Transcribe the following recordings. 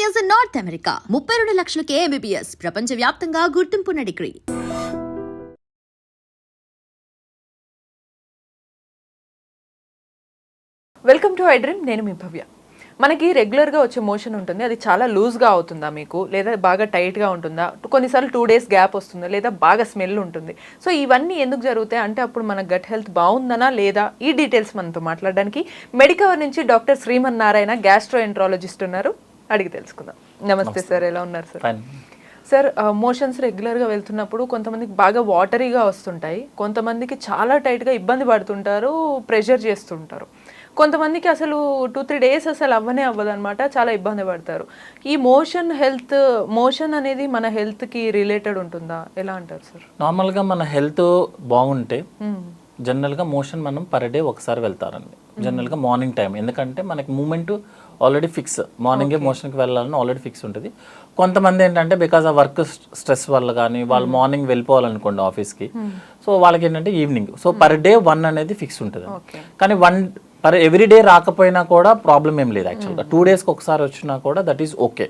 MBBS in North America. 32 లక్షలకే MBBS. ప్రపంచవ్యాప్తంగా గుర్తింపున్న degree. Welcome to iDream. నేను మీ భవ్య. మనకి రెగ్యులర్గా వచ్చే మోషన్ ఉంటుంది, అది చాలా లూజ్గా అవుతుందా మీకు, లేదా బాగా టైట్గా ఉంటుందా, కొన్నిసార్లు 2 days గ్యాప్ వస్తుందా, లేదా బాగా స్మెల్ ఉంటుంది. సో ఇవన్నీ ఎందుకు జరుగుతాయి అంటే అప్పుడు మన గట్ హెల్త్ బాగుందనా లేదా, ఈ డీటెయిల్స్ మనతో మాట్లాడడానికి మెడికవర్ నుంచి డాక్టర్ శ్రీమన్ నారాయణ గ్యాస్ట్రోఎంట్రాలజిస్ట్ ఉన్నారు. అడిగి తెలుసుకుందాం. నమస్తే సార్, ఎలా ఉన్నారు సార్? సార్, మోషన్స్ రెగ్యులర్గా వెళ్తున్నప్పుడు కొంతమందికి బాగా వాటరీగా వస్తుంటాయి, కొంతమందికి చాలా టైట్గా ఇబ్బంది పడుతుంటారు, ప్రెషర్ చేస్తుంటారు, కొంతమందికి అసలు 2-3 days అసలు అవ్వనే అవ్వదన్నమాట, చాలా ఇబ్బంది పడతారు. ఈ మోషన్ అనేది మన హెల్త్కి రిలేటెడ్ ఉంటుందా, ఎలా అంటారు సార్? నార్మల్గా మన హెల్త్ బాగుంటే జనరల్గా మోషన్ మనం పర్ డే ఒకసారి వెళ్తారండి, జనరల్గా మార్నింగ్ టైం. ఎందుకంటే మనకి మూమెంట్ ఆల్రెడీ ఫిక్స్, మార్నింగే మోషన్కి వెళ్ళాలని ఆల్రెడీ ఫిక్స్ ఉంటుంది. కొంతమంది ఏంటంటే బికాస్ ఆ వర్క్ స్ట్రెస్ వల్ల కానీ వాళ్ళు మార్నింగ్ వెళ్ళిపోవాలనుకోండి ఆఫీస్కి, సో వాళ్ళకి ఏంటంటే ఈవినింగ్, సో పర్ డే 1 అనేది ఫిక్స్ ఉంటుంది. కానీ 1 ఎవ్రీ డే రాకపోయినా కూడా ప్రాబ్లం ఏం లేదు యాక్చువల్గా. 2 daysకి ఒకసారి వచ్చినా కూడా దట్ ఈస్ ఓకే.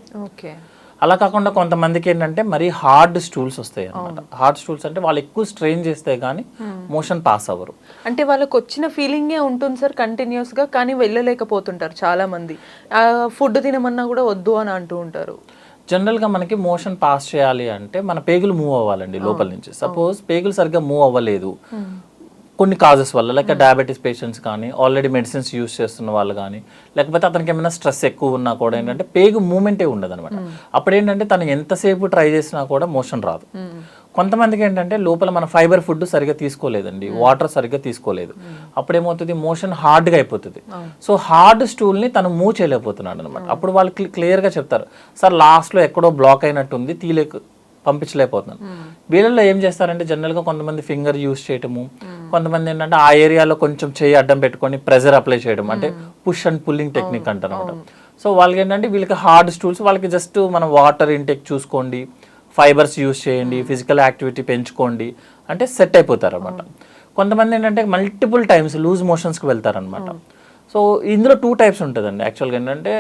అలా కాకుండా కొంతమందికి ఏంటంటే మరి హార్డ్ స్టూల్స్ వస్తాయి అనమాట. హార్డ్ స్టూల్స్ అంటే వాళ్ళు ఎక్కువ స్ట్రెయిన్ చేస్తే కానీ మోషన్ పాస్ అవ్వరు. అంటే వాళ్ళకి వచ్చిన ఫీలింగే ఉంటుంది సార్ కంటిన్యూస్గా, కానీ వెళ్ళలేకపోతుంటారు చాలా మంది. ఫుడ్ తినమన్నా కూడా వద్దు అని అంటూ ఉంటారు. జనరల్గా మనకి మోషన్ పాస్ చేయాలి అంటే మన పేగులు మూవ్ అవ్వాలండి లోపల నుంచి. సపోజ్ పేగులు సరిగ్గా మూవ్ అవ్వలేదు కొన్ని కాజెస్ వల్ల, లైక్ డయాబెటీస్ పేషెంట్స్ కానీ, ఆల్రెడీ మెడిసిన్స్ యూస్ చేస్తున్న వాళ్ళు కానీ, లేకపోతే అతనికి ఏమైనా స్ట్రెస్ ఎక్కువ ఉన్నా కూడా ఏంటంటే పేగు మూమెంటే ఉండదు అనమాట. అప్పుడు ఏంటంటే తను ఎంతసేపు ట్రై చేసినా కూడా మోషన్ రాదు. కొంతమందికి ఏంటంటే లోపల మన ఫైబర్ ఫుడ్ సరిగ్గా తీసుకోలేదండి, వాటర్ సరిగ్గా తీసుకోలేదు, అప్పుడేమవుతుంది మోషన్ హార్డ్గా అయిపోతుంది. సో హార్డ్ స్టూల్ని తను మూవ్ చేయలేకపోతున్నాడు అనమాట. అప్పుడు వాళ్ళు క్లియర్గా చెప్తారు, సార్ లాస్ట్లో ఎక్కడో బ్లాక్ అయినట్టుంది, పంపించలేకపోతున్నాను. వీళ్ళల్లో ఏం చేస్తారంటే జనరల్గా కొంతమంది ఫింగర్ యూస్ చేయటము, కొంతమంది ఏంటంటే ఆ ఏరియాలో కొంచెం చేయి అడ్డం పెట్టుకొని ప్రెజర్ అప్లై చేయడం, అంటే పుష్ అండ్ పుల్లింగ్ టెక్నిక్ అంటారు అనమాట. సో వాళ్ళకి ఏంటంటే వీళ్ళకి హార్డ్ స్టూల్స్, వాళ్ళకి జస్ట్ మనం వాటర్ ఇంటేక్ చూసుకోండి, ఫైబర్స్ యూస్ చేయండి, ఫిజికల్ యాక్టివిటీ పెంచుకోండి అంటే సెట్ అయిపోతారు అనమాట. కొంతమంది ఏంటంటే మల్టిపుల్ టైమ్స్ లూజ్ మోషన్స్కి వెళ్తారనమాట. సో ఇందులో 2 types ఉంటుందండి యాక్చువల్గా. ఏంటంటే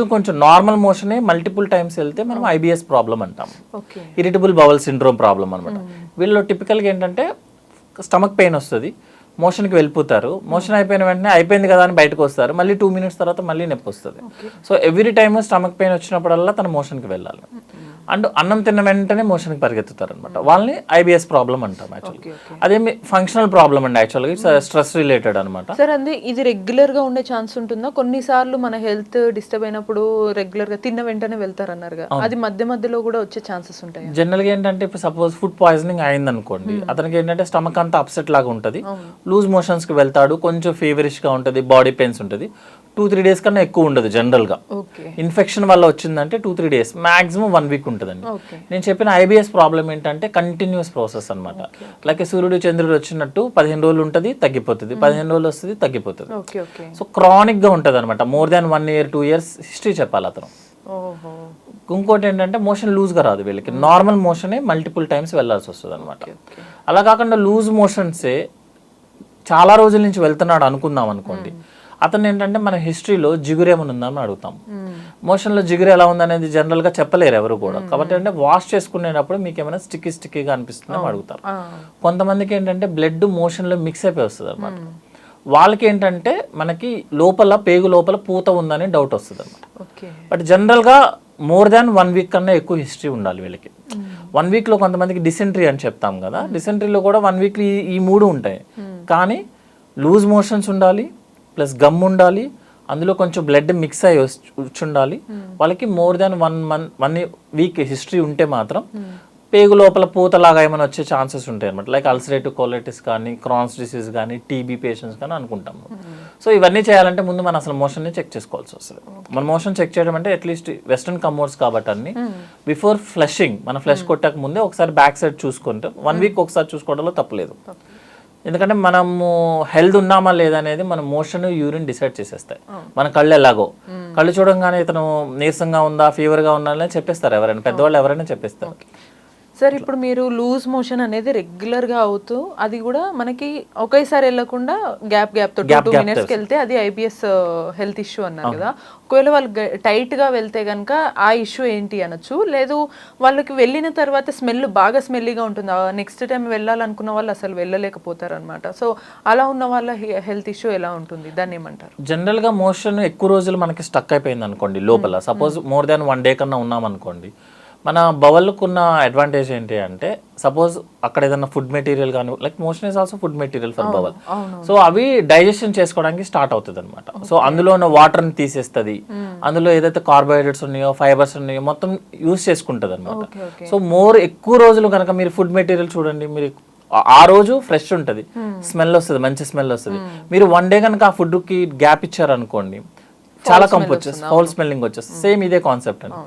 కొంచెం నార్మల్ మోషనే మల్టిపుల్ టైమ్స్ వెళ్తే మనం IBS ప్రాబ్లం అంటాం, ఇరిటబుల్ బవల్ సిండ్రోమ్ ప్రాబ్లం అనమాట. వీళ్ళలో టిపికల్గా ఏంటంటే స్టమక్ పెయిన్ వస్తుంది, మోషన్కి వెళ్ళిపోతారు, మోషన్ అయిపోయిన వెంటనే అయిపోయింది కదా అని బయటకు వస్తారు, మళ్ళీ 2 minutes తర్వాత మళ్ళీ నొప్పి వస్తుంది. So every time stomach pain వచ్చినప్పుడల్లా తన మోషన్కి వెళ్ళాలి. అండ్ అన్నం తిన్న వెంటనే మోషన్కి పరిగెత్తుతారు అనమాట, వాళ్ళని IBS ప్రాబ్లం అంటాం యాక్చువల్గా. అదేమి ఫంక్షనల్ ప్రాబ్లం అండి యాక్చువల్గా, స్ట్రెస్ రిలేటెడ్ అనమాట. సార్ అంటే ఇది రెగ్యులర్గా ఉండే ఛాన్స్ ఉంటుందా? కొన్నిసార్లు మన హెల్త్ డిస్టర్బ్ అయినప్పుడు రెగ్యులర్గా తిన్న వెంటనే వెళ్తారన్నారుగా, అది మధ్య మధ్యలో కూడా వచ్చే ఛాన్సెస్ ఉంటాయి? జనరల్గా ఏంటంటే ఇప్పుడు సపోజ్ ఫుడ్ పాయిజనింగ్ అయింది అనుకోండి, అతనికి ఏంటంటే స్టమక్ అంతా అప్సెట్ లాగా ఉంటుంది, లూజ్ మోషన్స్కి వెళ్తాడు, కొంచెం ఫీవరిష్గా ఉంటుంది, బాడీ పెయిన్స్ ఉంటుంది. 2-3 days కన్నా ఎక్కువ ఉండదు జనరల్గా. ఇన్ఫెక్షన్ వల్ల వచ్చిందంటే 2-3 days, మాక్సిమం 1 week ఉంటుందండి. నేను చెప్పిన IBS ప్రాబ్లం ఏంటంటే కంటిన్యూస్ ప్రాసెస్ అనమాట. లైక్ సూర్యుడు చంద్రుడు వచ్చినట్టు 15 రోజులు ఉంటుంది, తగ్గిపోతుంది, 15 రోజులు వస్తుంది, తగ్గిపోతుంది. సో క్రానిక్గా ఉంటుంది అనమాట. More than 1 year 2 years history చెప్పాలి అతను. ఇంకోటి ఏంటంటే మోషన్ లూజ్గా రాదు వీళ్ళకి, నార్మల్ మోషనే మల్టిపుల్ టైమ్స్ వెళ్ళాల్సి వస్తుంది అనమాట. అలా కాకుండా లూజ్ మోషన్సే చాలా రోజుల నుంచి వెళ్తున్నాడు అనుకుందాం అనుకోండి, అతను ఏంటంటే మన హిస్టరీలో జిగురు ఏమైనా ఉందని అడుగుతాం. మోషన్లో జిగురు ఎలా ఉందనేది జనరల్గా చెప్పలేరు ఎవరు కూడా, కాబట్టి అంటే వాష్ చేసుకునేటప్పుడు మీకు ఏమైనా స్టిక్కీగా అనిపిస్తుందని అడుగుతారు. కొంతమందికి ఏంటంటే బ్లడ్ మోషన్లో మిక్స్ అయిపోయి వస్తుంది అనమాట. వాళ్ళకి ఏంటంటే మనకి లోపల పేగు లోపల పూత ఉందని డౌట్ వస్తుంది అనమాట. బట్ జనరల్గా మోర్ దాన్ 1 week కన్నా ఎక్కువ హిస్టరీ ఉండాలి వీళ్ళకి. 1 weekలో కొంతమందికి డిసెంట్రీ అని చెప్తాం కదా, డిసెంట్రీలో కూడా 1 week ఈ 3 ఉంటాయి. కానీ లూజ్ మోషన్స్ ఉండాలి, ప్లస్ గమ్ ఉండాలి, అందులో కొంచెం బ్లడ్ మిక్స్ అయ్యి ఉండాలి. వాళ్ళకి మోర్ దాన్ 1 week హిస్టరీ ఉంటే మాత్రం పేగు లోపల పూతలాగా ఏమైనా వచ్చే ఛాన్సెస్ ఉంటాయి అనమాట. లైక్ అల్సరేటివ్ కోలైటిస్ కానీ, క్రాన్స్ డిసీజ్ కానీ, TB పేషెంట్స్ కానీ అనుకుంటాము. సో ఇవన్నీ చేయాలంటే ముందు మనం అసలు మోషన్ని చెక్ చేసుకోవాల్సి వస్తుంది. మన మోషన్ చెక్ చేయడం అంటే అట్లీస్ట్ వెస్ట్రన్ కమోడ్స్ కాబట్టి అన్ని బిఫోర్ ఫ్లషింగ్, మన ఫ్లష్ కొట్టక ముందే ఒకసారి బ్యాక్ సైడ్ చూసుకుంటే 1 week ఒకసారి చూసుకోవడంలో తప్పలేదు. ఎందుకంటే మనము హెల్త్ ఉన్నామా లేదా అనేది మన మోషన్, యూరిన్ డిసైడ్ చేసేస్తాయి. మన కళ్ళు ఎలాగో, కళ్ళు చూడంగానే ఇతను నీరసంగా ఉందా, ఫీవర్గా ఉందా అని చెప్పేస్తారు ఎవరైనా, పెద్దవాళ్ళు ఎవరైనా చెప్పేస్తారు. సార్ ఇప్పుడు మీరు లూజ్ మోషన్ అనేది రెగ్యులర్ గా అవుతూ అది కూడా మనకి ఒకేసారి వెళ్ళకుండా గ్యాప్ తో 2 minutes కి వెళ్తే అది ఐబిఎస్ హెల్త్ ఇష్యూ అన్నారు కదా. ఒకవేళ వాళ్ళు టైట్ గా వెళ్తే గనుక ఆ ఇష్యూ ఏంటి అనొచ్చు, లేదు వాళ్ళకి వెళ్ళిన తర్వాత బాగా స్మెల్లీగా ఉంటుంది, నెక్స్ట్ టైం వెళ్ళాలనుకున్న వాళ్ళు అసలు వెళ్ళలేకపోతారు అనమాట. సో అలా ఉన్న వాళ్ళ హెల్త్ ఇష్యూ ఎలా ఉంటుంది, దాన్ని ఏమంటారు? జనరల్ గా మోషన్ ఎక్కువ రోజులు మనకి స్టక్ అయిపోయింది అనుకోండి లోపల, సపోజ్ మోర్ దాన్ 1 day కన్నా ఉన్నాం అనుకోండి, మన బవల్కున్న అడ్వాంటేజ్ ఏంటి అంటే సపోజ్ అక్కడ ఏదైనా ఫుడ్ మెటీరియల్ కానీ, like motion is also food material for bowel, so అవి డైజెషన్ చేసుకోవడానికి స్టార్ట్ అవుతుంది అనమాట. సో అందులో ఉన్న వాటర్ని తీసేస్తుంది, అందులో ఏదైతే కార్బోహైడ్రేట్స్ ఉన్నాయో ఫైబర్స్ ఉన్నాయో మొత్తం యూస్ చేసుకుంటుంది అనమాట. సో ఎక్కువ రోజులు కనుక మీరు ఫుడ్ మెటీరియల్ చూడండి, మీరు ఆ రోజు ఫ్రెష్ ఉంటుంది, స్మెల్ వస్తుంది, మంచి స్మెల్ వస్తుంది. మీరు 1 day కనుక ఆ ఫుడ్ కి గ్యాప్ ఇచ్చారనుకోండి, చాలా కంపు వచ్చేస్తుంది, ఫౌల్ స్మెల్లింగ్ వచ్చేస్తుంది. సేమ్ ఇదే కాన్సెప్ట్ అండి.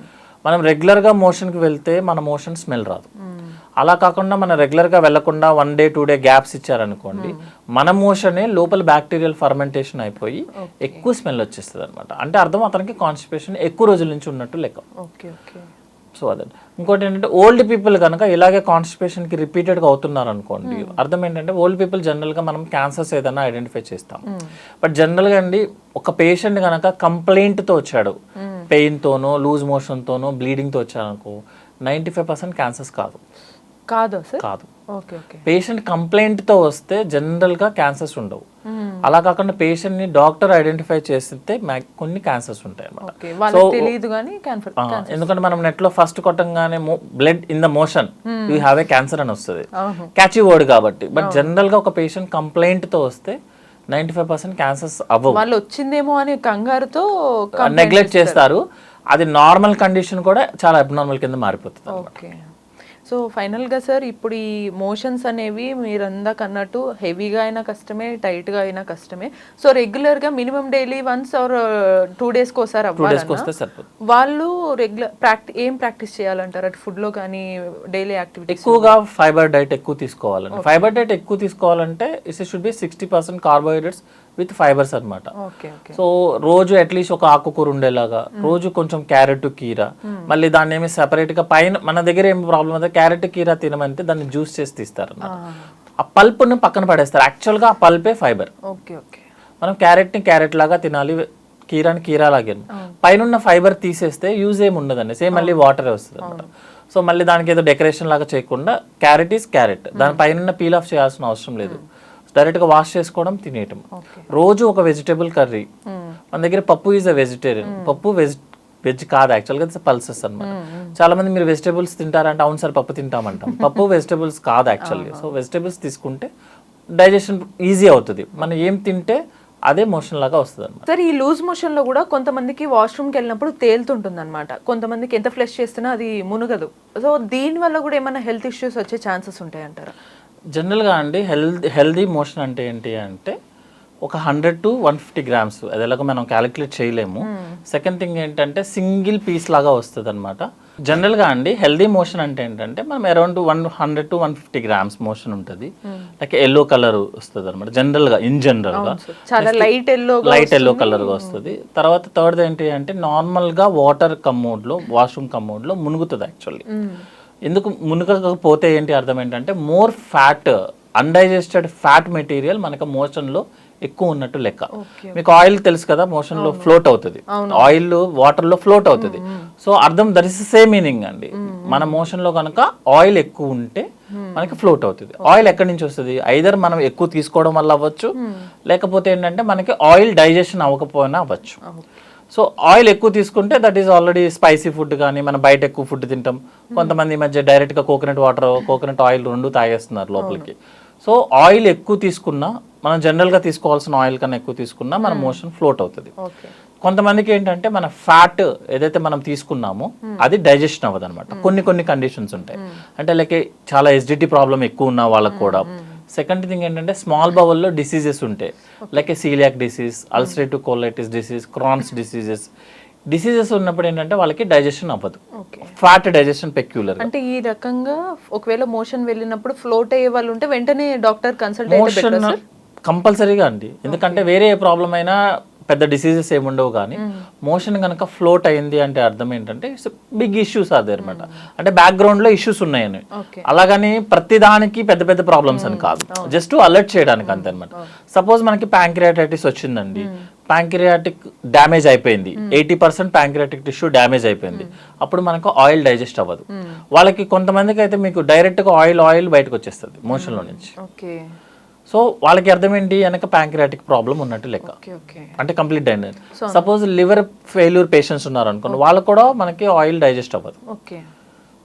మనం రెగ్యులర్గా మోషన్కి వెళ్తే మన మోషన్ స్మెల్ రాదు. అలా కాకుండా మనం రెగ్యులర్గా వెళ్లకుండా 1 day 2 day గ్యాప్స్ ఇచ్చారనుకోండి, మన మోషనే లోపల బ్యాక్టీరియల్ ఫర్మెంటేషన్ అయిపోయి ఎక్కువ స్మెల్ వచ్చేస్తుంది అనమాట. అంటే అర్థం అతనికి కాన్స్టిపేషన్ ఎక్కువ రోజుల నుంచి ఉన్నట్టు లెక్క. సో అదే. ఇంకోటి ఏంటంటే ఓల్డ్ పీపుల్ కనుక ఇలాగే కాన్స్టిపేషన్కి రిపీటెడ్గా అవుతున్నారు అనుకోండి, అర్థం ఏంటంటే ఓల్డ్ పీపుల్ జనరల్గా మనం క్యాన్సర్స్ ఏదైనా ఐడెంటిఫై చేస్తాం. బట్ జనరల్గా అండి ఒక పేషెంట్ కనుక కంప్లైంట్తో వచ్చాడు, పెయిన్తోనో లూజ్ మోషన్తోనో బ్లీడింగ్తో వచ్చారనుకో, 95% క్యాన్సర్స్ కాదు. పేషెంట్ కంప్లైంట్తో వస్తే జనరల్గా క్యాన్సర్స్ ఉండవు. అలా కాకుండా పేషెంట్ ని డాక్టర్ ఐడెంటిఫై చేస్తే కొన్ని క్యాన్సర్స్ ఉంటాయి అన్నమాట. ఎందుకంటే మనం నెట్ లో ఫస్ట్ కొట్టంగానే blood in the motion you have a cancer అని వస్తుంది, క్యాచీ వర్డ్ కాబట్టి. బట్ జనరల్ గా ఒక పేషెంట్ కంప్లైంట్ తో వస్తే 95% క్యాన్సర్స్ అవ్వవు. వాళ్ళు వచ్చిందేమో అని కంగారుతో నెగ్లెక్ట్ చేస్తారు. అది నార్మల్ కండిషన్ కూడా చాలా అబ్నార్మల్ కింద మారిపోతుంది. సో ఫైనల్గా సార్, ఇప్పుడు ఈ మోషన్స్ అనేవి మీరు అందాక అన్నట్టు హెవీగా అయినా కష్టమే, టైట్గా అయినా కష్టమే. సో రెగ్యులర్గా మినిమం డైలీ వన్స్ ఆర్ 2 daysకి ఒకసారి అవ్వాలన్నా వాళ్ళు ఏం ప్రాక్టీస్ చేయాలంటారు? అటు ఫుడ్లో కానీ డైలీ యాక్టివిటీ ఎక్కువగా ఫైబర్ డైట్ ఎక్కువ తీసుకోవాలండి. ఫైబర్ డైట్ ఎక్కువ తీసుకోవాలంటే it should be 60% carbohydrates with fibres అనమాట. సో రోజు అట్లీస్ట్ ఒక ఆకుకూర ఉండేలాగా, రోజు కొంచెం క్యారెట్ కీరా, మళ్ళీ దాన్ని ఏమి సెపరేట్ గా పైన మన దగ్గర ఏమి ప్రాబ్లం అయితే క్యారెట్ కీరా తినమంటే దాన్ని జ్యూస్ చేసి తీస్తారు అన్నమాట. ఆ పల్ప్ను పక్కన పడేస్తారు. యాక్చువల్ గా ఆ పల్పే ఫైబర్. మనం క్యారెట్ ని క్యారెట్ లాగా తినాలి, కీరాని కీరా లాగే. పైన ఫైబర్ తీసేస్తే యూజ్ ఏమి ఉండదండి, సేమ్ మళ్ళీ వాటర్ వస్తుంది అనమాట. సో మళ్ళీ దానికి ఏదో డెకరేషన్ లాగా చేయకుండా క్యారెట్ ఈస్ క్యారెట్, దాని పైన పీల్ ఆఫ్ చేయాల్సిన అవసరం లేదు, డైరెక్ట్గా వాష్ చేసుకోవడం, తినేయటం. రోజు ఒక వెజిటేబుల్ కర్రీ. మన దగ్గర పప్పు ఈజ్ అ వెజిటేరియన్, పప్పు వెజ్ కాదు యాక్చువల్గా, పల్సెస్ అనమాట. చాలా మంది మీరు వెజిటేబుల్స్ తింటారంటే అవును సార్ పప్పు తింటామంటాం, పప్పు వెజిటేబుల్స్ కాదు యాక్చువల్గా. సో వెజిటేబుల్స్ తీసుకుంటే డైజెషన్ ఈజీ అవుతుంది, మనం ఏం తింటే అదే మోషన్ లాగా వస్తుంది అనమాట. సార్ ఈ లూజ్ మోషన్ లో కూడా కొంతమందికి వాష్రూమ్కి వెళ్ళినప్పుడు తేలుతుంటుంది అనమాట, కొంతమందికి ఎంత ఫ్లష్ చేస్తున్నా అది మునగదు. సో దీని వల్ల కూడా ఏమైనా హెల్త్ ఇష్యూస్ వచ్చే ఛాన్సెస్ ఉంటాయంటారా? జనరల్గా అండి హెల్దీ మోషన్ అంటే ఏంటి అంటే ఒక 100 to 150 grams, అది ఎలాగో మనం క్యాలిక్యులేట్ చేయలేము. సెకండ్ థింగ్ ఏంటంటే సింగిల్ పీస్ లాగా వస్తుంది అనమాట. జనరల్గా అండి హెల్దీ మోషన్ అంటే ఏంటంటే మనం అరౌండ్ 100 to 150 grams మోషన్ ఉంటుంది. లైక్ ఎల్లో కలర్ వస్తుంది అనమాట జనరల్గా, ఇన్ జనరల్గా లైట్ ఎల్లో కలర్గా వస్తుంది. తర్వాత థర్డ్ ఏంటి అంటే నార్మల్గా వాటర్ కమ్మోడ్లో, వాష్రూమ్ కమ్మోడ్లో మునుగుతుంది యాక్చువల్లీ. ఎందుకు మునగకపోతే ఏంటి అర్థం ఏంటంటే more fat, undigested fat material మనకు మోషన్లో ఎక్కువ ఉన్నట్టు లెక్క. మీకు ఆయిల్ తెలుసు కదా, మోషన్ లో ఫ్లోట్ అవుతుంది, ఆయిల్ వాటర్ లో ఫ్లోట్ అవుతుంది. సో అర్థం దట్ ఇస్ సేమ్ మీనింగ్ అండి. మన మోషన్ లో కనుక ఆయిల్ ఎక్కువ ఉంటే మనకి ఫ్లోట్ అవుతుంది. ఆయిల్ ఎక్కడి నుంచి వస్తుంది? ఐదర్ మనం ఎక్కువ తీసుకోవడం వల్ల అవ్వచ్చు, లేకపోతే ఏంటంటే మనకి ఆయిల్ డైజెషన్ అవ్వకపోయినా అవ్వచ్చు. సో ఆయిల్ ఎక్కువ తీసుకుంటే that is already spicy food కానీ మనం బయట ఎక్కువ ఫుడ్ తింటాం. కొంతమంది ఈ మధ్య డైరెక్ట్గా కోకోనట్ వాటర్, కోకోనట్ ఆయిల్ రెండు తాగేస్తున్నారు లోపలికి. సో ఆయిల్ ఎక్కువ తీసుకున్నా, మనం జనరల్గా తీసుకోవాల్సిన ఆయిల్ కన్నా ఎక్కువ తీసుకున్నా మన మోషన్ ఫ్లోట్ అవుతుంది. కొంతమందికి ఏంటంటే మన ఫ్యాట్ ఏదైతే మనం తీసుకున్నామో అది డైజెషన్ అవ్వదు అనమాట. కొన్ని కండిషన్స్ ఉంటాయి, అంటే లైక్ చాలా ఎసిడిటీ ప్రాబ్లం ఎక్కువ ఉన్న వాళ్ళకి కూడా. సెకండ్ థింగ్ ఏంటంటే స్మాల్ బౌల్లో డిసీజెస్ ఉంటాయి, like coeliac disease, ulcerative colitis disease, Crohn's diseases ఉన్నప్పుడు ఏంటంటే వాళ్ళకి డైజెషన్ అవ్వదు, ఫ్యాట్ డైజెషన్ పెక్యులర్. అంటే ఈ రకంగా ఒకవేళ మోషన్ వెళ్ళినప్పుడు ఫ్లోట్ అయ్యే వాళ్ళు ఉంటే వెంటనే డాక్టర్ కన్సల్ట్ మోషన్ కంపల్సరీగా అండి. ఎందుకంటే వేరే ఏ ప్రాబ్లం అయినా పెద్ద డిసీజెస్ ఏముండవు కానీ మోషన్ కనుక ఫ్లోట్ అయింది అంటే అర్థం ఏంటంటే బిగ్ ఇష్యూస్ అదే అనమాట. అంటే బ్యాక్గ్రౌండ్ లో ఇష్యూస్ ఉన్నాయని, అలాగని ప్రతి దానికి పెద్ద పెద్ద ప్రాబ్లమ్స్ అని కాదు, జస్ట్ అలర్ట్ చేయడానికి అంతే అనమాట. సపోజ్ మనకి ప్యాంక్రియాటైటిస్ వచ్చిందండి, ప్యాంక్రియాటిక్ డ్యామేజ్ అయిపోయింది, 80% ప్యాంక్రియాటిక్ టిష్యూ డ్యామేజ్ అయిపోయింది, అప్పుడు మనకు ఆయిల్ డైజెస్ట్ అవ్వదు. వాళ్ళకి కొంతమందికి అయితే మీకు డైరెక్ట్ గా ఆయిల్ బయటకు వచ్చేస్తుంది మోషన్ లో నుంచి. సో వాళ్ళకి అర్థం ఏంటి, వెనక ప్యాంక్రియాటిక్ ప్రాబ్లం ఉన్నట్టు లెక్క, అంటే complete digest. Suppose liver failure patients ఉన్నారు అనుకోండి, వాళ్ళకు కూడా మనకి ఆయిల్ డైజెస్ట్ అవ్వదు.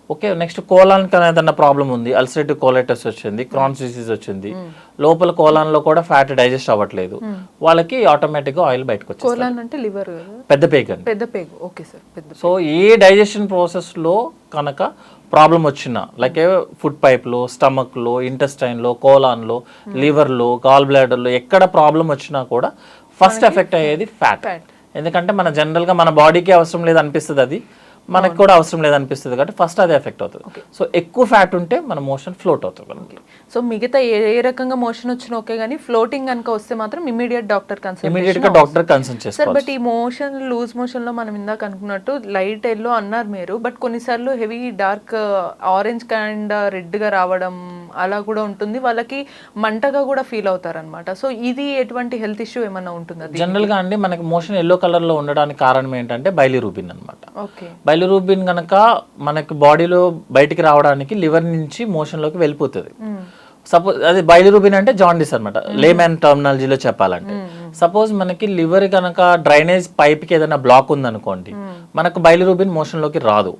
ఓకే, నెక్స్ట్ కోలాన్ ఏదైనా ప్రాబ్లం ఉంది, అల్సరేటివ్ కోలైటిస్ వచ్చింది, క్రాన్స్ డిసీజ్ వచ్చింది, లోపల కోలాన్ లో కూడా ఫ్యాట్ డైజెస్ట్ అవ్వట్లేదు, వాళ్ళకి ఆటోమేటిక్ గా ఆయిల్ బయటకు వచ్చేస్తుంది. పెద్ద పేగు అండి. సో ఏ డైజెషన్ ప్రాసెస్ లో కనుక ప్రాబ్లం వచ్చినా, లైక్ ఫుడ్ పైప్ లో, స్టమక్ లో, ఇంటెస్టైన్ లో, కోలాన్ లో, లివర్ లో, గాల్ బ్లాడర్ లో ఎక్కడ ప్రాబ్లం వచ్చినా కూడా ఫస్ట్ ఎఫెక్ట్ అయ్యేది ఫ్యాట్. ఎందుకంటే మన జనరల్ గా మన బాడీకి అవసరం లేదు అనిపిస్తుంది, అది మనకు కూడా అవసరం లేదనిపిస్తుంది కాబట్టి ఫస్ట్ అదే ఎఫెక్ట్ అవుతుంది. సో ఎక్కువ ఫ్యాట్ ఉంటే మన మోషన్ ఫ్లోట్ అవుతుంది. సో మిగతా ఏ రకంగా మోషన్ వచ్చినా ఓకే, కానీ ఫ్లోటింగ్ కనుక వస్తే మాత్రం ఇమీడియట్ గా డాక్టర్ కన్సల్ట్ చేస్తారు. సార్ బట్ ఈ మోషన్ లూజ్ మోషన్ లో మనం ఇందాక అనుకున్నట్టు లైట్ ఎల్లో అన్నారు మీరు, బట్ కొన్నిసార్లు heavy dark orange kind red గా రావడం అలా కూడా ఉంటుంది, వాళ్ళకి మంటగా కూడా ఫీల్ అవుతారు అనమాట. సో ఇది ఎటువంటి హెల్త్ ఇష్యూ ఏమన్నా ఉంటుందా? జనరల్ గా అండి మనకి మోషన్ ఎల్లో కలర్ లో ఉండడానికి కారణం ఏంటంటే బైలిరూబిన్ అనమాట. బైలిరూబిన్ కనుక మనకి బాడీలో బయటికి రావడానికి లివర్ నుంచి మోషన్ లోకి వెళ్ళిపోతుంది. సపోజ్ అది బైలిరూబిన్ అంటే జాండిస్ అనమాట, లేమ్యాన్ టర్మినాలజీలో చెప్పాలంటే. సపోజ్ మనకి లివర్ కనుక డ్రైనేజ్ పైప్ కి ఏదైనా బ్లాక్ ఉందనుకోండి, మనకు బైలిరూబిన్ మోషన్ లోకి రాదు,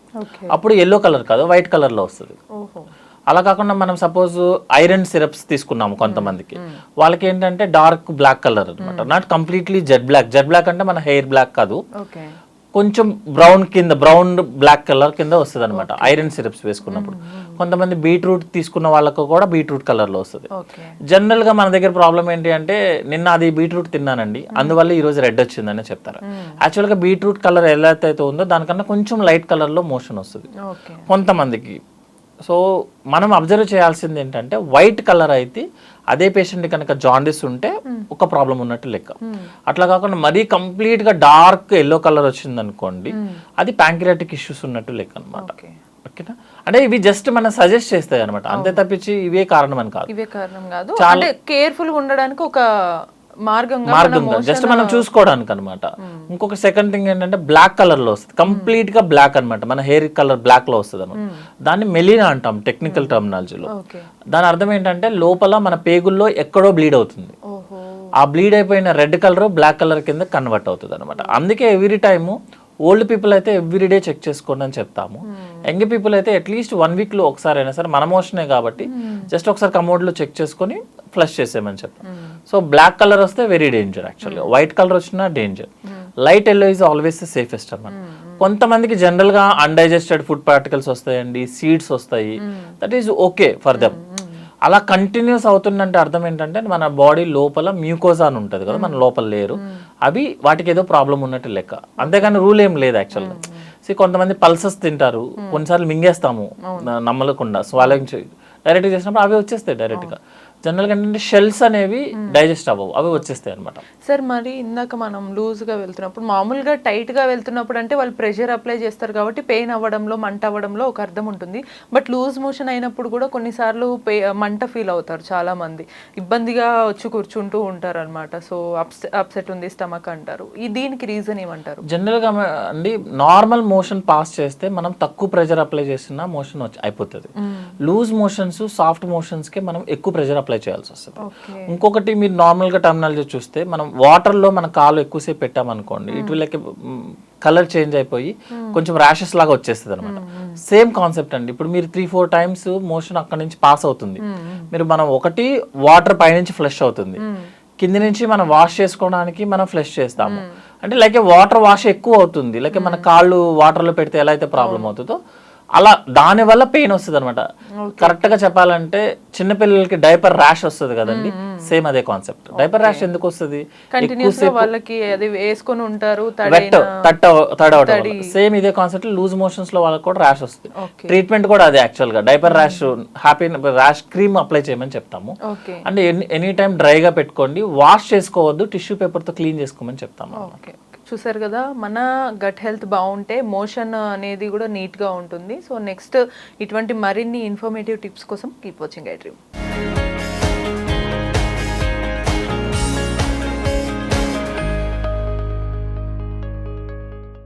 అప్పుడు ఎల్లో కలర్ కాదు వైట్ కలర్ లో వస్తుంది. అలా కాకుండా మనం సపోజ్ ఐరన్ సిరప్స్ తీసుకున్నాము కొంతమందికి, వాళ్ళకి ఏంటంటే డార్క్ బ్లాక్ కలర్ అనమాట, నాట్ కంప్లీట్లీ జెడ్ బ్లాక్ అంటే మన హెయిర్ బ్లాక్ కాదు, కొంచెం బ్రౌన్ బ్లాక్ కలర్ కింద వస్తుంది అనమాట ఐరన్ సిరప్స్ వేసుకున్నప్పుడు. కొంతమంది బీట్రూట్ తీసుకున్న వాళ్ళకు కూడా బీట్రూట్ కలర్ లో వస్తుంది. జనరల్ గా మన దగ్గర ప్రాబ్లం ఏంటి అంటే, నిన్న అది బీట్రూట్ తిన్నానండి అందువల్ల ఈ రోజు రెడ్ వచ్చిందని చెప్తారు. యాక్చువల్ గా బీట్రూట్ కలర్ ఎలా అయితే ఉందో దానికన్నా కొంచెం లైట్ కలర్ లో మోషన్ వస్తుంది కొంతమందికి. సో మనం అబ్జర్వ్ చేయాల్సింది ఏంటంటే, వైట్ కలర్ అయితే అదే పేషెంట్ కనుక జాండిస్ ఉంటే ఒక ప్రాబ్లం ఉన్నట్టు లెక్క. అట్లా కాకుండా మరీ కంప్లీట్ గా డార్క్ ఎల్లో కలర్ వచ్చింది అనుకోండి, అది ప్యాంక్రియాటిక్ ఇష్యూస్ ఉన్నట్టు లెక్క అనమాట. ఓకేనా, అంటే ఇవి జస్ట్ మనం సజెస్ట్ చేస్తాయి అనమాట, అంతే తప్పించి ఇవే కారణం అని కాదు. చాలా కేర్ఫుల్ గా ఉండడానికి ఒక మార్గం జస్ట్ మనం చూసుకోవడానికి అనమాట. ఇంకొక సెకండ్ థింగ్ ఏంటంటే, బ్లాక్ కలర్ లో వస్తుంది, కంప్లీట్ గా బ్లాక్ అనమాట, మన హెయిర్ కలర్ బ్లాక్ లో వస్తుంది అనమాట. దాన్ని మెలినా అంటాం టెక్నికల్ టర్మినాలజీలో. దాని అర్థం ఏంటంటే, లోపల మన పేగుల్లో ఎక్కడో బ్లీడ్ అవుతుంది, ఆ బ్లీడ్ అయిపోయిన రెడ్ కలర్ బ్లాక్ కలర్ కింద కన్వర్ట్ అవుతుంది అనమాట. అందుకే ఎవ్రీ టైము ఓల్డ్ పీపుల్ అయితే ఎవ్రీడే చెక్ చేసుకోండి అని చెప్తాము. యంగ్ పీపుల్ అయితే అట్లీస్ట్ 1 week లో ఒకసారి అయినా సరే, మన మోషనే కాబట్టి జస్ట్ ఒకసారి కమోడ్ లో చెక్ చేసుకొని ఫ్లష్ చేసేయమని చెప్తాం. సో బ్లాక్ కలర్ వస్తే వెరీ డేంజర్ యాక్చువల్గా, వైట్ కలర్ వచ్చినా danger, light yellow is always the safest అన్నమాట. కొంతమందికి జనరల్ గా అన్డైజెస్టెడ్ ఫుడ్ పార్టికల్స్ వస్తాయండి, సీడ్స్ వస్తాయి, that is okay for them. అలా కంటిన్యూస్ అవుతుందంటే అర్థం ఏంటంటే, మన బాడీ లోపల మ్యూకోజా అని ఉంటుంది కదా, మన లోపల లేరు, అవి వాటికి ఏదో ప్రాబ్లం ఉన్నట్టు లెక్క, అంతేగాని రూల్ ఏం లేదు యాక్చువల్గా. కొంతమంది పల్సెస్ తింటారు, కొన్నిసార్లు మింగేస్తాము నమ్మలకుండా, స్వాలింగ్ డైరెక్ట్గా చేసినప్పుడు అవి వచ్చేస్తాయి డైరెక్ట్గా. జనరల్గా ఏంటంటే షెల్స్ అనేవి డైజెస్ట్ అవ్వవు, అవి వచ్చేస్తాయి అనమాట. సార్ మరి ఇందాక మనం లూజ్గా వెళ్తున్నప్పుడు, మామూలుగా టైట్గా వెళ్తున్నప్పుడు అంటే వాళ్ళు ప్రెషర్ అప్లై చేస్తారు కాబట్టి పెయిన్ అవ్వడంలో, మంట అవ్వడంలో ఒక అర్థం ఉంటుంది. బట్ లూజ్ మోషన్ అయినప్పుడు కూడా కొన్నిసార్లు మంట ఫీల్ అవుతారు చాలా మంది, ఇబ్బందిగా వచ్చి కూర్చుంటూ ఉంటారు అనమాట. సో అప్సెట్ ఉంది స్టమక్ అంటారు, దీనికి రీజన్ ఏమంటారు? జనరల్గా అండి, నార్మల్ మోషన్ పాస్ చేస్తే మనం తక్కువ ప్రెషర్ అప్లై చేసిన మోషన్ అయిపోతుంది. లూజ్ మోషన్స్, సాఫ్ట్ మోషన్స్కి మనం ఎక్కువ ప్రెషర్ అప్లై చేయాల్సి వస్తుంది. ఇంకొకటి, మీరు నార్మల్ గా టర్మినాలజీ చూస్తే, మనం వాటర్ లో మన కాలు ఎక్కువసేపు పెట్టామనుకోండి, ఇటు లైక్ కలర్ చేంజ్ అయిపోయి కొంచెం ర్యాషెస్ లాగా వచ్చేస్తుంది అనమాట. సేమ్ కాన్సెప్ట్ అండి. ఇప్పుడు మీరు 3-4 times మోషన్ అక్కడ నుంచి పాస్ అవుతుంది, మనం ఒకటి వాటర్ పైనుంచి ఫ్లష్ అవుతుంది, కింది నుంచి మనం వాష్ చేసుకోవడానికి మనం ఫ్లష్ చేస్తాము. అంటే లైక్ వాటర్ వాష్ ఎక్కువ అవుతుంది, లైక్ మన కాళ్ళు వాటర్ లో పెడితే ఎలా అయితే ప్రాబ్లం అవుతుందో అలా దాని వల్ల పెయిన్ వస్తుంది అనమాట. కరెక్ట్ గా చెప్పాలంటే చిన్నపిల్లలకి డైపర్ ర్యాష్ వస్తుంది కదండి, సేమ్ అదే కాన్సెప్ట్. డైపర్ ర్యాష్ ఎందుకు వస్తుంది? కంటిన్యూస్ గా వాళ్ళకి అది వేసుకొని ఉంటారు, తడవటం. సేమ్ ఇదే కాన్సెప్ట్ లూజ్ మోషన్స్ లో వాళ్ళకి కూడా ర్యాష్ వస్తుంది. ట్రీట్మెంట్ కూడా అదే యాక్చువల్ గా. Diaper rash rash cream apply చేయమని చెప్తాము. అంటే ఎనీ టైం డ్రైగా పెట్టుకోండి, వాష్ చేసుకోవద్దు, టిష్యూ పేపర్ తో క్లీన్ చేసుకోమని చెప్తాము. చూసారు కదా, మన గట్ హెల్త్ బాగుంటే మోషన్ అనేది కూడా నీట్గా ఉంటుంది. సో నెక్స్ట్ ఇటువంటి మరిన్ని ఇన్ఫర్మేటివ్ టిప్స్ కోసం కీప్ వాచింగ్ ఐ డ్రీమ్.